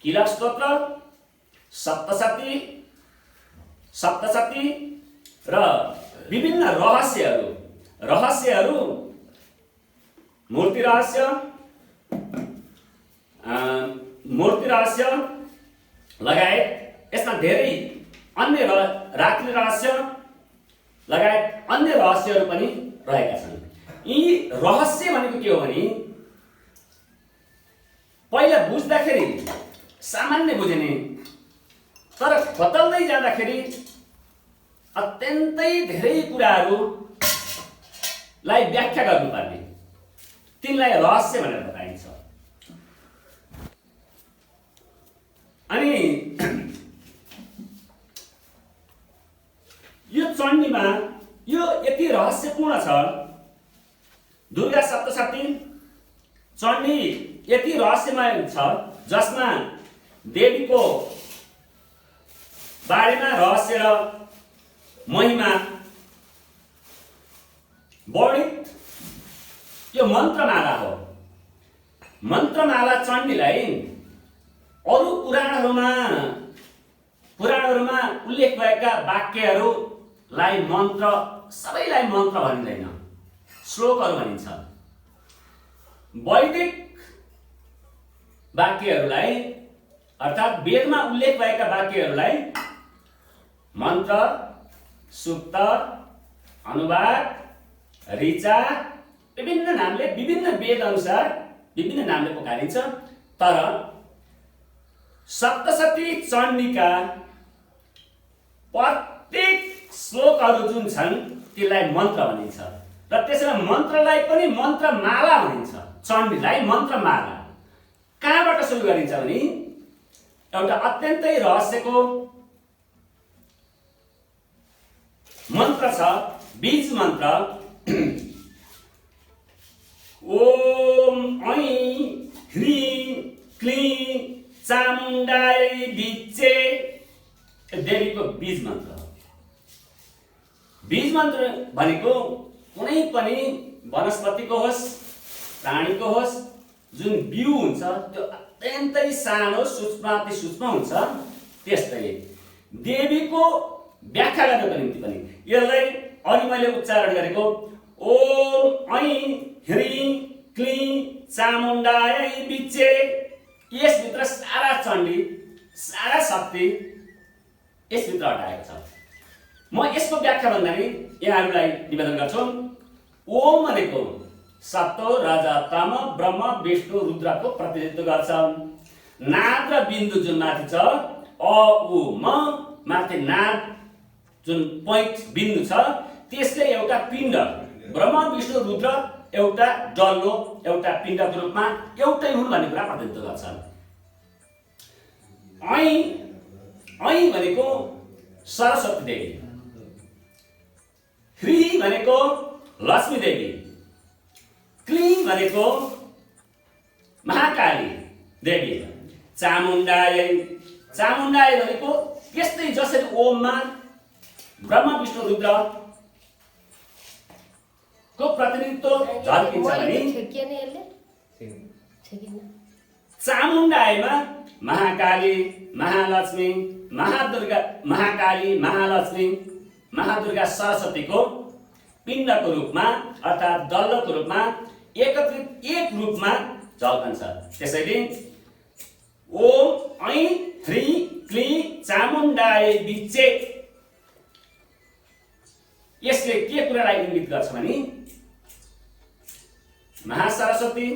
किलक स्तोत्र, सप्तशती र विभिन्न रहस्यहरू मूर्ति रहस्य लगायत यसमा धेरै अन्य रात्रि रहस्य लगायत अन्य रहस्यहरू पनि रहेका छन्। यी रहस्य भनेको के हो भने पहिला बुझ्दाखेरि सामान्य बुझिने, तर बदल्दै जाँदाखेरि अत्यन्तै धेरै कुराहरूलाई व्याख्या गर्नुपर्ने, तिनलाई रहस्य भनेर बताइन्छ। अनि यो चण्डीमा यो यति रहस्यपूर्ण छ, दुर्गा सप्तशती चण्डी यति रहस्यमय छ, जसमा देवीको बारेमा रहस्य र महिमा वर्णित यो मन्त्रमाला हो। मन्त्रमाला चण्डीलाई अरू पुराणहरूमा उल्लेख भएका वाक्यहरूलाई मन्त्र, सबैलाई मन्त्र भनिँदैन, श्लोकहरू भनिन्छ। वैदिक वाक्यहरूलाई अर्थात् वेदमा उल्लेख भएका वाक्यहरूलाई मन्त्र, सूक्त, अनुवाद, ऋचा विभिन्न नामले, विभिन्न वेद अनुसार विभिन्न नामले पुकारिन्छ। तर सप्तशती चण्डीका प्रत्येक श्लोकहरू जुन छन् त्यसलाई मन्त्र भनिन्छ र त्यसैले मन्त्रलाई पनि मन्त्रमाला भनिन्छ। चण्डीलाई मन्त्रमाला कहाँबाट सुरु गरिन्छ भने एउटा अत्यन्तै रहस्यको मन्त्र छ, बीज मन्त्र। ओम ऐं ह्रीं क्लीं चामुण्डायै विच्चे देवीको बीज मन्त्र हो। बीज मन्त्र भनेको कुनै पनि वनस्पतिको होस् प्राणीको होस् जुन बिउ हुन्छ त्यो अत्यन्तै सानो सूक्ष्माति सूक्ष्म हुन्छ। त्यस्तै देवीको व्याख्या गर्नको निम्ति पनि यसलाई अघि मैले उच्चारण गरेको ओम ऐ ह्रीं क्लीं चामुण्डायै विच्चे, यसभित्र सारा चण्डी सारा शक्ति यसभित्र अटाएको छ। म यसको व्याख्या भन्दा नि यहाँहरूलाई निवेदन गर्छु। ओम भनेको सत्व रज तम ब्रह्म विष्णु रुद्रको प्रतिनिधित्व गर्छ। नाद र बिन्दु जुन माथि छ अ उ म माथि नाद जुन पोइन्ट बिन्दु छ त्यसले एउटा पिण्ड ब्रह्म विष्णु रुद्र एउटा डल्लो एउटा पिण्डको रूपमा एउटै हुन् भन्ने कुरा प्रतिनिधित्व गर्छ। ऐ भनेको सरस्वती देवी, ह्री भनेको लक्ष्मी देवी, क्लीं भनेको महाकाली देवी, चामुण्डायै भनेको त्यस्तै जसरी ओममा ब्रह्म विष्णु रुद्र को प्रतिनिधित्व झल्किन्छ भने चामुण्डायमा महाकाली महालक्ष्मी महादुर्गा महाकाली महालक्ष्मी महादुर्गा सरस्वतीको पिण्डको रूपमा अर्थात् दल्लोको रूपमा एकत्रित एक रूपमा झल्कन्छ। त्यसैले ओम ऐ ह्रीं क्लीं चामुण्डायै विच्चे यसले के कुरालाई इङ्गित गर्छ भने महासरस्वती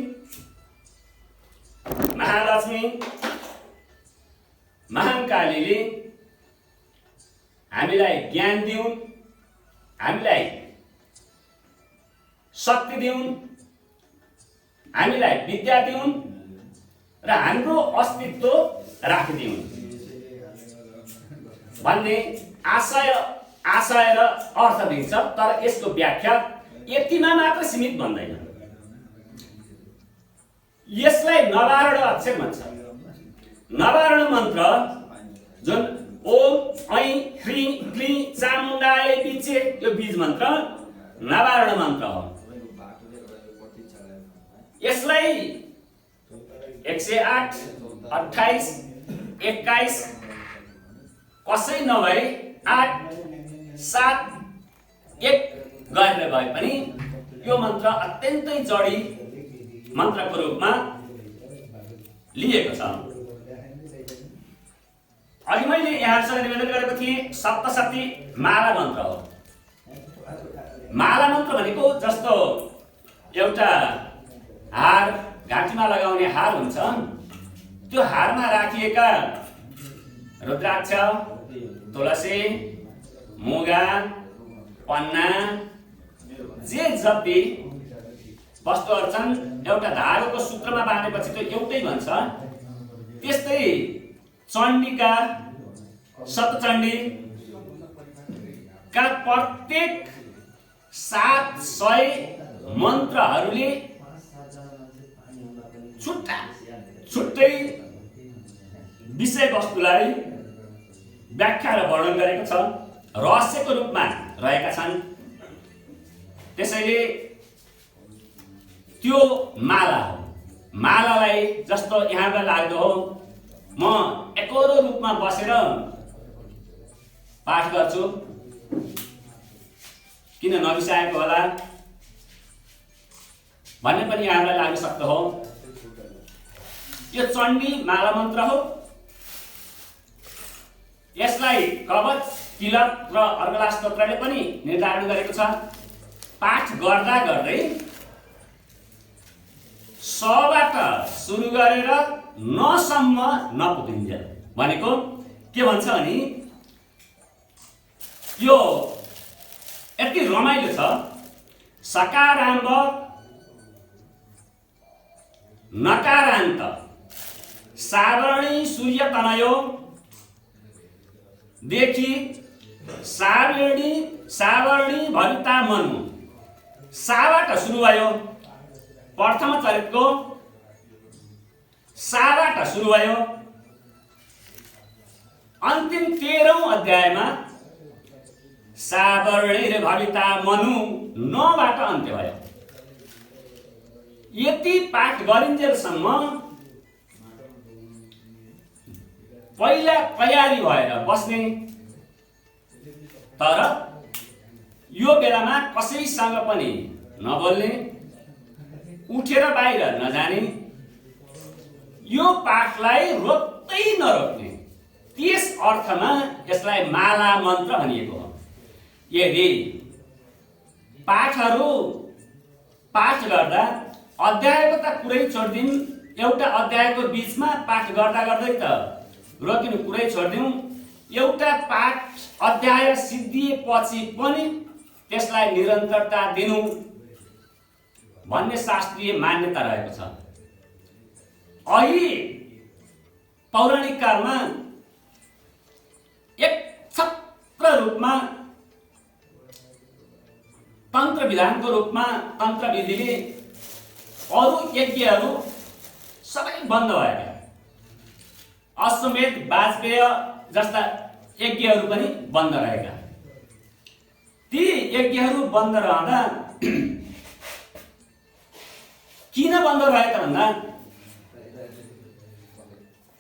महालक्ष्मी महाकालीले हामीलाई ज्ञान दिउन्, हामीलाई शक्ति दिउन्, हामीलाई विद्या दिउन् र हाम्रो अस्तित्व राखिदिउन् भन्ने आशय र अर्थ दिन्छ। तर यसको व्याख्या यतिमा मात्र सीमित भन्दैन। यसलाई नवारण अक्षर भन्छ। नवारण मन्त्र जुन ओम ऐ ह्रीं क्लीं चामुण्डायै विच्चे यो बीज मन्त्र नवारण मन्त्र हो। यसलाई 108 28 21 कसै नभए 8 7 1 गरेर भए पनि यो मन्त्र अत्यन्तै जडी मन्त्रको रूपमा लिएको छ। अघि मैले यहाँसँग निवेदन गरेको थिएँ सप्तशती माला मन्त्र हो। माला मन्त्र भनेको जस्तो एउटा हार घाँटीमा लगाउने हार हुन्छ त्यो हारमा राखिएका रुद्राक्ष तुलसी मुगा पन्ना जे जति वस्तुहरू छन् एउटा धागोको सूत्रमा बाँधेपछि त्यो एउटै भन्छ। त्यस्तै चण्डीका सप्तचण्डी का प्रत्येक 700 मन्त्रहरूले छुट्टै विषयवस्तुलाई व्याख्या र वर्णन गरेको छ, रहस्यको रूपमा रहेका छन्। त्यसैले त्यो माला हो। मालालाई जस्तो यहाँलाई लाग्दो हो म एकोरो रूपमा बसेर पाठ गर्छु किन नबिसाएको होला भन्ने पनि यहाँलाई लाग्न सक्दो हो। यो चण्डी माला मन्त्र हो। यसलाई कवच तिलक र अर्गला स्तोत्रले पनि निर्धारण गरेको छ। पाठ गर्दा गर्दै सबाट सुरु गरेर नसम्म नपुगिन्छ भनेको के भन्छ भने यो यति रमाइलो छ। सकारान्त नकारान्त सावर्णी सूर्य तनयो देखि सावर्णी भविता मनु साबाट सुरु भयो। प्रथम चरितको साबाट सुरु भयो। अन्तिम अन्तिम 13औं अध्यायमा सावर्णिर भविता मनु 9 बाट अन्त्य भयो। यति पाठ गरिन्जेलसम्म पहिला तयारी भएर बस्ने, तर यो बेलामा कसैसँग पनि नबोल्ने, उठेर बाहिर नजाने, यो पाठलाई रोक्दै नरोक्ने, त्यस अर्थमा यसलाई माला मन्त्र भनिएको हो। यदि पाठहरू पाठ गर्दा अध्यायको त कुरै छोड्दिउँ, एउटा अध्यायको बीचमा पाठ गर्दा गर्दै त रोकिनु कुरै छोड्दिउँ, एउटा पाठ अध्याय सिद्धिएपछि पनि त्यसलाई निरन्तरता दिनु भन्ने शास्त्रीय मान्यता रहेको छ। अहिले पौराणिक कालमा एक छत्र रूपमा तन्त्र विधानको रूपमा तन्त्र विधिले अरू यज्ञहरू सबै बन्द भएका, अश्वमेध वाजपेय जस्ता यज्ञहरू पनि बन्द रहेका। ती यज्ञहरू बन्द रहँदा किन बन्द रहेका भन्दा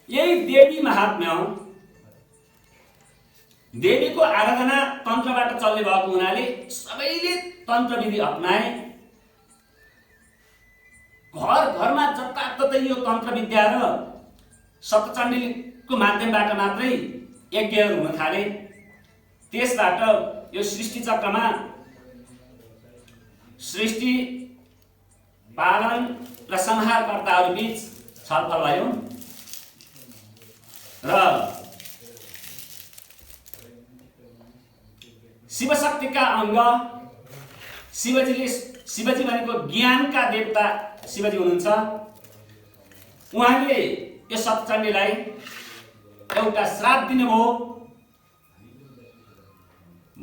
यही देवी महात्म्य, देवीको आराधना तन्त्रबाट चल्ने भएको हुनाले सबैले तन्त्र विधि अपनाए। घर घरमा जताततै यो तन्त्र विद्या र सप्तचण्डीको माध्यमबाट मात्रै यज्ञहरू हुन थाले। त्यसबाट यो सृष्टि चक्रमा सृष्टि पालन र संहारकर्ताहरू बीच छलफल भयो र शिवशक्तिका अङ्ग शिवजी भनेको ज्ञानका देवता शिवजी हुनुहुन्छ। उहाँले यो सप्तचण्डीलाई एउटा श्राप दिनुभयो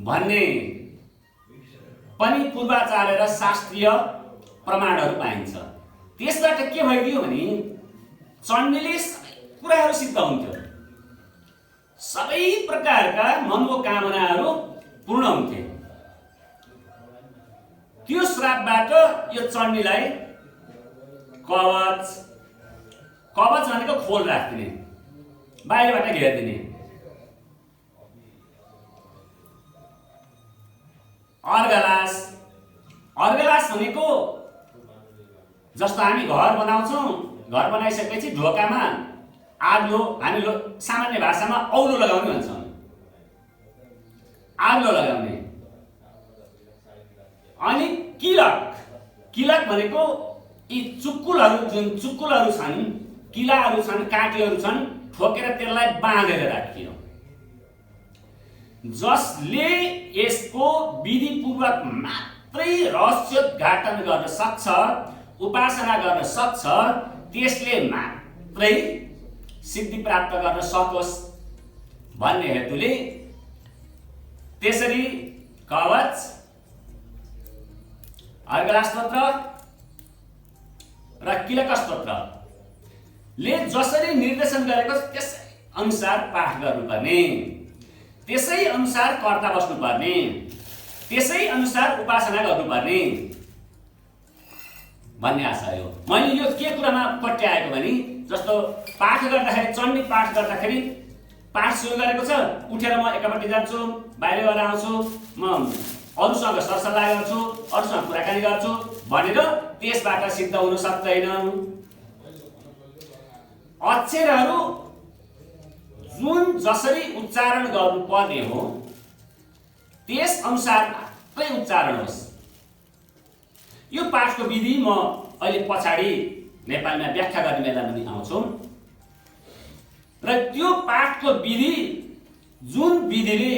भन्ने पनि पूर्वाचार्य र शास्त्रीय प्रमाणहरू पाइन्छ। त्यसबाट के भइदियो भने चण्डीले सबै कुराहरू सिद्ध हुन्थ्यो, सबै प्रकारका मनोकामनाहरू पूर्ण हुन्थे। त्यो श्रापबाट यो चण्डीलाई कवच भनेको खोल राख्दिने, बाहिरबाट घेरिदिने, अर्गलास भनेको जस्तो हामी घर बनाउँछौँ, घर बनाइसकेपछि ढोकामा आग्लो, हामी सामान्य भाषामा औलो लगाउने भन्छौँ, आग्लो लगाउने। अनि किलक भनेको यी चुक्कुलहरू, जुन चुक्कुलहरू छन्, किलाहरू छन्, काटीहरू छन्, ठोकेर त्यसलाई बाँधेर राखियो। जसले यसको विधिपूर्वक मात्रै रहस्योद्घाटन गर्न सक्छ, उपासना गर्न सक्छ, त्यसले मात्रै सिद्धि प्राप्त गर्न सकोस् भन्ने हेतुले त्यसरी कवच, अर्गला स्तोत्र र किलक स्तोत्रले जसरी निर्देशन गरेको त्यसै अनुसार पाठ गर्नुपर्ने, त्यसै अनुसार कर्ता बस्नुपर्ने, त्यसै अनुसार उपासना गर्नुपर्ने भन्ने आशा हो। मैले यो के कुरामा पट्याएको भने जस्तो पाठ गर्दाखेरि, चण्डी पाठ गर्दाखेरि पाठ सुरु गरेको छ, उठेर म एकपट्टि जान्छु, बाहिर गएर आउँछु, म अरूसँग सरसल्लाह गर्छु, अरूसँग कुराकानी गर्छु भनेर त्यसबाट सिद्ध हुन सक्दैन। अक्षरहरू जुन जसरी उच्चारण गर्नुपर्ने हो त्यस अनुसार मात्रै उच्चारण होस्। यो पाठको विधि म अहिले पछाडि नेपालमा व्याख्या गर्ने बेलामा पनि आउँछु र त्यो पाठको विधि जुन विधिले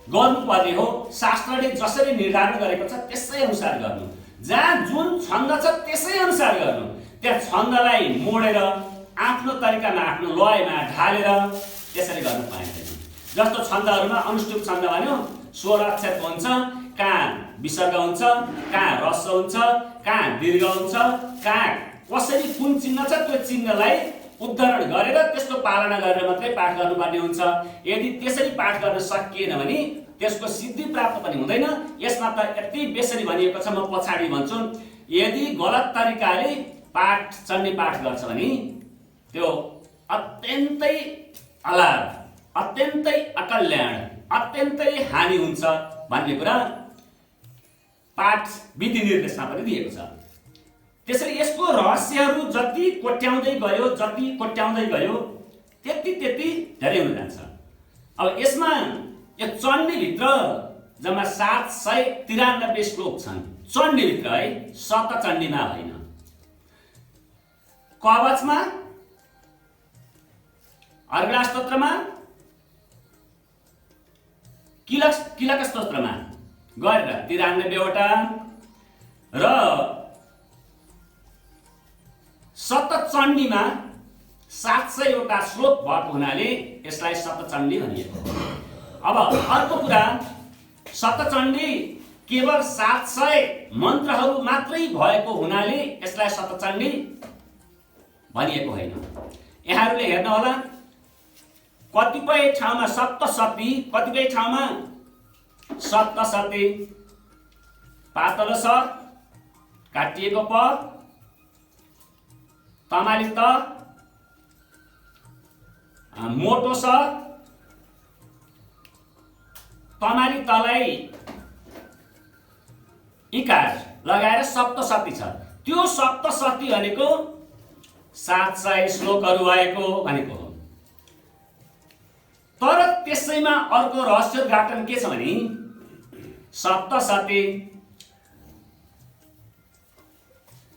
गर्नुपर्ने हो, शास्त्रले जसरी निर्धारण गरेको छ त्यसै अनुसार गर्नु, जहाँ जुन छन्द छ त्यसै अनुसार गर्नु, त्यहाँ छन्दलाई मोडेर आफ्नो तरिकामा, आफ्नो लयमा ढालेर त्यसरी गर्न पाइँदैन। जस्तो छन्दहरूमा अनुष्टुप छन्द भन्यो, 16 अक्षरको हुन्छ, कहाँ विसर्ग हुन्छ, कहाँ रस्व हुन्छ, कहाँ दीर्घ हुन्छ, कहाँ कसरी कुन चिन्ह छ त्यो चिन्हलाई उद्धरण गरेर त्यसको पालना गरेर मात्रै पाठ गर्नुपर्ने हुन्छ। यदि त्यसरी पाठ गर्न सकिएन भने त्यसको सिद्धि प्राप्त पनि हुँदैन। यसमा त यति बेसरी भनिएको छ, म पछाडि भन्छु। यदि गलत तरिकाले पाठ चण्डी पाठ गर्छ भने त्यो अत्यन्तै अलाभ, अत्यन्तै अकल्याण, अत्यन्तै हानि हुन्छ भन्ने कुरा पाठ विधि निर्देशमा पनि दिएको छ। त्यसैले यसको रहस्यहरू जति कोट्याउँदै गयो त्यति धेरै हुन जान्छ। अब यसमा यो चण्डीभित्र जम्मा 793 श्लोक छन् चण्डीभित्र, है, शतचण्डीमा होइन। कवचमा, अर्गला स्तोत्रमा, किलक स्तोत्रमा गरेर 93 वटा र शतचण्डीमा 700 वटा श्लोक भएको हुनाले यसलाई शतचण्डी भनिएको। अब अर्को कुरा, शतचण्डी केवल 700 मन्त्रहरू मात्रै भएको हुनाले यसलाई शतचण्डी भनिएको होइन। यहाँहरूले हेर्नु होला, कतिपय ठाउँमा सप्तशती, कतिपय ठाउँमा सप्तशती, पातलो स, काटिएको प, तमाली त, मोटो स, तमाली तलाई इकार लगाएर सप्तशती छ। त्यो सप्तशती भनेको 700 श्लोकहरू भएको भनेको हो। तर त्यसैमा अर्को रहस्योद्घाटन के छ भने सप्तशती,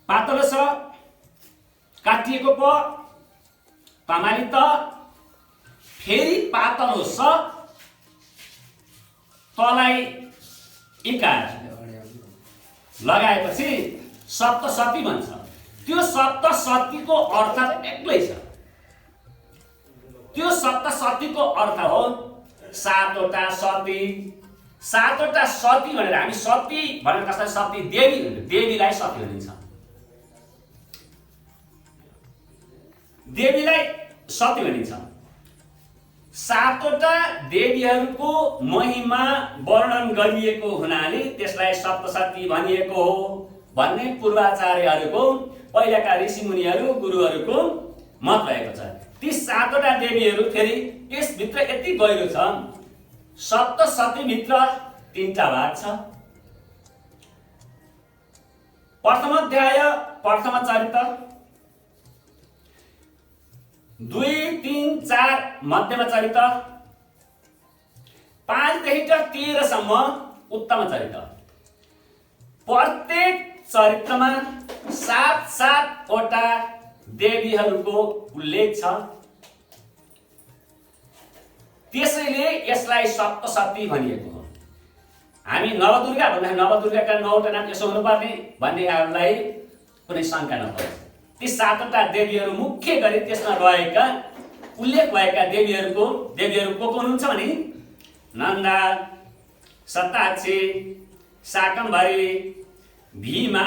पातलो स, काटिएको प, तमाली त, फेरि पातलो स, तलाई इकार लगाएपछि सप्तशती भन्छ। त्यो सप्तशतीको अर्थ एक्लै छ। त्यो सप्तशतीको अर्थ हो 7वटा सती। 7वटा सती भनेर हामी सती भनेर कसलाई सती देवी, देवीलाई सती भनिन्छ। देवीलाई सती भनिन्छ। 7वटा देवीहरूको महिमा वर्णन गरिएको हुनाले त्यसलाई सप्तशती भनिएको हो भन्ने पूर्वाचार्यहरूको, पहिलाका ऋषिमुनिहरू, गुरुहरूको मत रहेको छ। ती 7वटा देवीहरू फेरि यसभित्र यति गहिरो छ। सप्तशतीभित्र 3टा भाग छ। प्रथम अध्याय, प्रथम चरित्र, 2, 3, 4 मध्यम चरित्र, 5 देखि 13 सम्म उत्तम चरित्र। प्रत्येक चरित्रमा 7-7 वटा देवीहरूको उल्लेख छ। त्यसैले यसलाई सप्तशती भनिएको हो। हामी नवदुर्गा भन्दा नवदुर्गाका 9वटा नाम यसो हुनुपर्ने भन्ने यहाँहरूलाई कुनै शङ्का नपरोस्। ती 7वटा देवीहरू मुख्य गरी त्यसमा रहेका उल्लेख भएका देवीहरू को हुनुहुन्छ भने नन्दा, सताक्षी, शाकम्भरी, भीमा,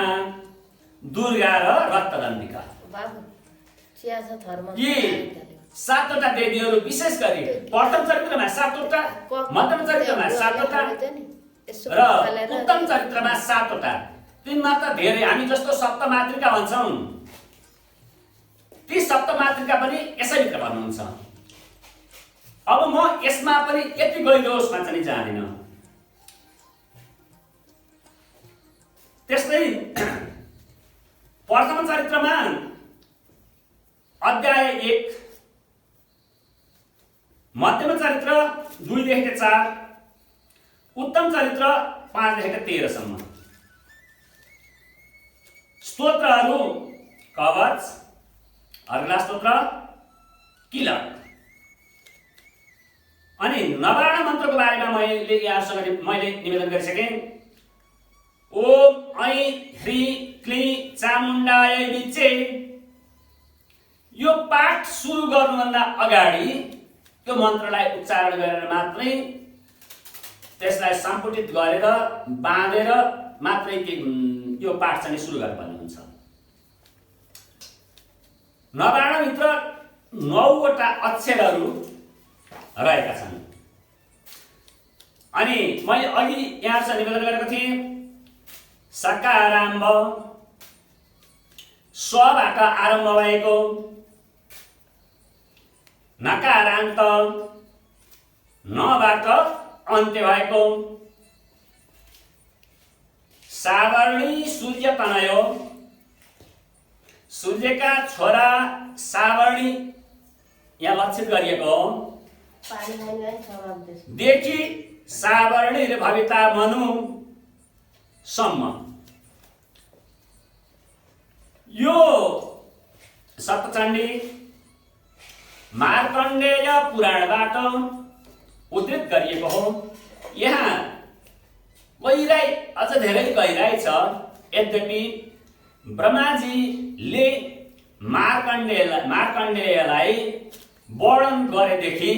दुर्गा र रक्तदण्डिका। यी 7वटा देवीहरू विशेष गरी प्रथम चरित्रमा 7वटा, मध्यम चरित्रमा 7वटा र उत्तम चरित्रमा 7वटा। तिनमा त धेरै, हामी जस्तो सप्तमातृका भन्छौँ, ती सप्तमातृका पनि यसैभित्र भन्नुहुन्छ। अब म यसमा पनि यति गहिरोसमा चाहिँ जाँदिन। त्यस्तै प्रथम चरित्रमा अध्याय 1, मध्यम चरित्र 2 देखि 4, उत्तम चरित्र 5 देखि 13 सम्म। स्तोत्रहरू कवच, अर्गला स्तोत्र, किलक। अनि नवारण मन्त्रको बारेमा मैले यहाँसँग निवेदन गरिसकेँ। ओम ऐ ह्री क्ली चामुण्डाय विचे। यो पाठ सुरु गर्नुभन्दा अगाडि त्यो मन्त्रलाई उच्चारण गरेर मात्रै, त्यसलाई सम्पुटित गरेर बाँधेर मात्रै यो पाठ चाहिँ सुरु गर्नुपर्ने हुन्छ। नवारणभित्र 9 वटा अक्षरहरू रहेका छन्। अनि मैले अघि यहाँसँग निवेदन गरेको थिएँ सकाराम्भ स्वबाट आरम्भ भएको, नकारान्त नबाट अन्त्य भएको, सावर्णी सूर्य तनयो, सूर्यका छोरा सावर्णी यहाँ लक्षित गरिएको हो, देखि सावर्णी र भविता मनु सम्म। यो सप्तचण्डी मार्कण्डेय पुराणबाट उद्धृत गरिएको हो। यहाँ गहिराई अझ धेरै गहिराई छ। यद्यपि ब्रह्माजीले मार्कण्डेयलाई वर्णन गरेदेखि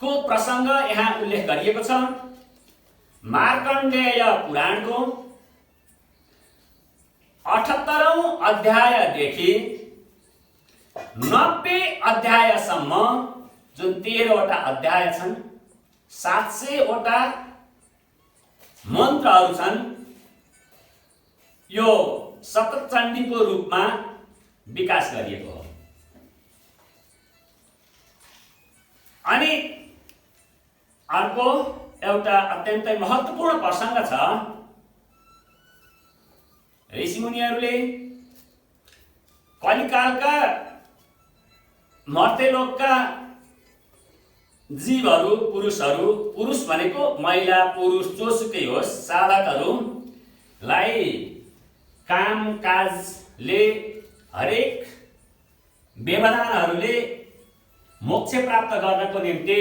को प्रसङ्ग यहाँ उल्लेख गरिएको छ। मार्कण्डेय पुराणको 78औं अध्यायदेखि 90 अध्यायसम्म जुन 13 वटा अध्याय छन्, 700 वटा मन्त्रहरू छन्, यो सप्तचण्डीको रूपमा विकास गरिएको हो। अनि अर्को एउटा अत्यन्तै महत्त्वपूर्ण प्रसङ्ग छ। ऋषिमुनिहरूले कलिकालका मर्त्यलोकका जीवहरू, पुरुषहरू, पुरुष भनेको महिला पुरुष जोसुकै होस्, साधकहरूलाई काम काजले हरेक व्यवधानहरूले मोक्ष प्राप्त गर्नको निम्ति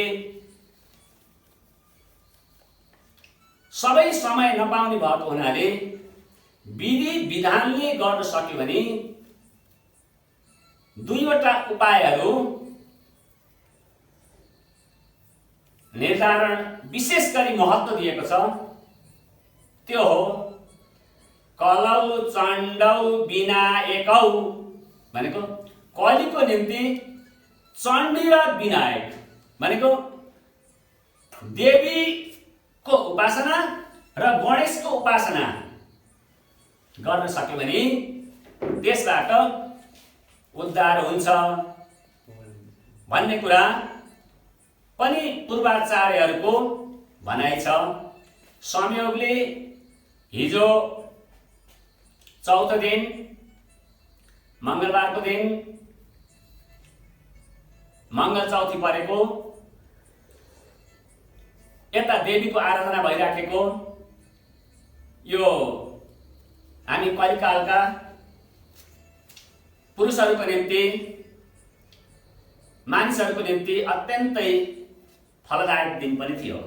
सबै समय नपाउने भएको हुनाले विधि विधानले गर्न सक्यो भने 2 वटा उपायहरू निर्धारण विशेष गरी महत्त्व दिएको छ। त्यो हो कलौ चण्डौ विनायकौ भनेको कलीको निम्ति चण्डी र विनायक भनेको देवीको उपासना र गणेशको उपासना गर्न सक्यो भने त्यसबाट उद्धार हुन्छ भन्ने कुरा पनि पूर्वाचार्यहरूको भनाइ छ। संयोगले हिजो चौथो दिन मङ्गलबारको दिन मङ्गल चौथी परेको, यता देवीको आराधना भइराखेको, यो हामी कलिकालका पुरुषहरूको निम्ति, मानिसहरूको निम्ति अत्यन्तै फलदायक दिन पनि थियो।